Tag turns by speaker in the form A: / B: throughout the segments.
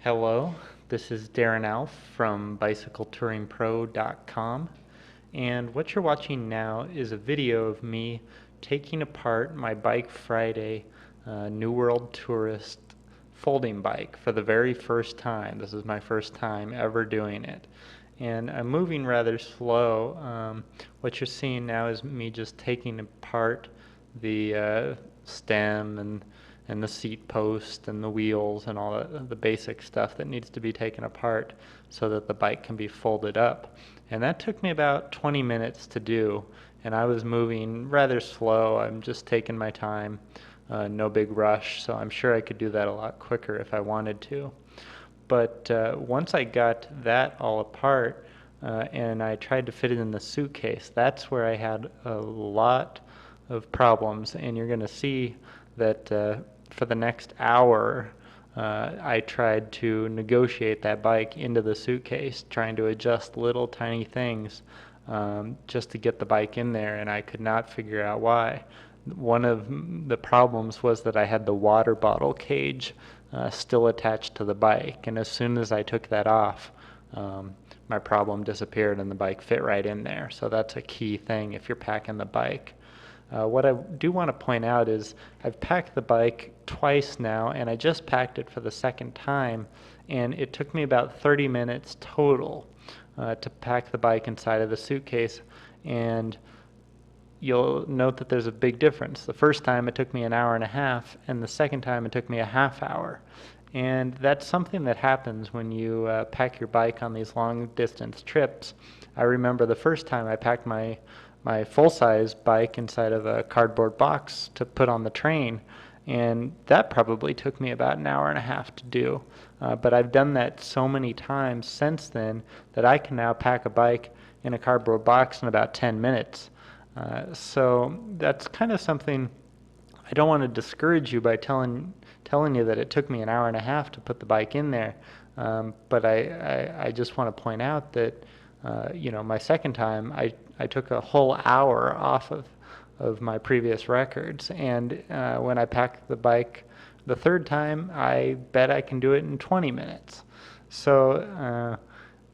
A: Hello, this is Darren Alf from BicycleTouringPro.com, and what you're watching now is a video of me taking apart my Bike Friday New World Tourist folding bike for the very first time. This is my first time ever doing it, and I'm moving rather slow. What you're seeing now is me just taking apart the stem and the seat post and the wheels and all the basic stuff that needs to be taken apart so that the bike can be folded up. And that took me about 20 minutes to do, and I was moving rather slow. I'm just taking my time, no big rush, so I'm sure I could do that a lot quicker if I wanted to. But once I got that all apart and I tried to fit it in the suitcase, that's where I had a lot of problems, and you're going to see that for the next hour I tried to negotiate that bike into the suitcase, trying to adjust little tiny things just to get the bike in there, and I could not figure out why. One of the problems was that I had the water bottle cage still attached to the bike, and as soon as I took that off, my problem disappeared and the bike fit right in there. So that's a key thing if you're packing the bike. What I do want to point out is I've packed the bike twice now, and I just packed it for the second time, and it took me about 30 minutes total to pack the bike inside of the suitcase. And you'll note that there's a big difference. The first time it took me an hour and a half, and the second time it took me a half hour. And that's something that happens when you pack your bike on these long distance trips. I remember the first time I packed my full-size bike inside of a cardboard box to put on the train, and that probably took me about an hour and a half to do. But I've done that so many times since then that I can now pack a bike in a cardboard box in about 10 minutes. So that's kind of something. I don't want to discourage you by telling you that it took me an hour and a half to put the bike in there, but I just want to point out that my second time I took a whole hour off of my previous records, and when I packed the bike the third time, I bet I can do it in 20 minutes. So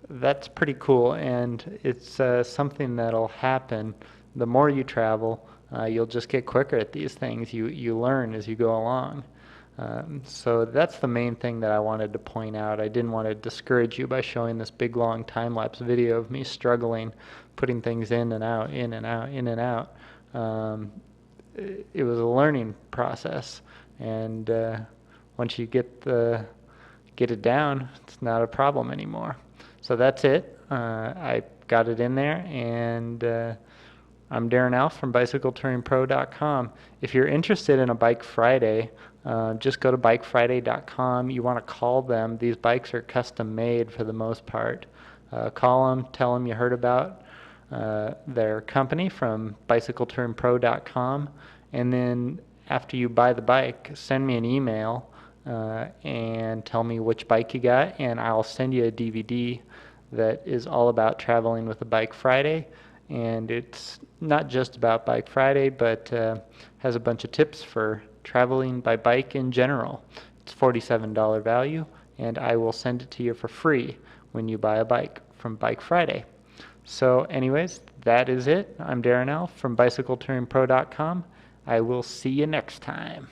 A: that's pretty cool, and it's something that'll happen. The more you travel, you'll just get quicker at these things. You learn as you go along. So that's the main thing that I wanted to point out. I didn't want to discourage you by showing this big long time-lapse video of me struggling, putting things in and out, in and out, in and out. It was a learning process, and once you get it down, it's not a problem anymore. So that's it. I got it in there, and I'm Darren Alf from BicycleTouringPro.com. If you're interested in a Bike Friday, just go to BikeFriday.com. You want to call them. These bikes are custom made for the most part. Call them, tell them you heard about their company from BicycleTouringPro.com, and then after you buy the bike, send me an email and tell me which bike you got, and I'll send you a DVD that is all about traveling with a Bike Friday. And it's not just about Bike Friday, but has a bunch of tips for traveling by bike in general. It's $47 value, and I will send it to you for free when you buy a bike from Bike Friday. So anyways, that is it. I'm Darren Alf from BicycleTouringPro.com. I will see you next time.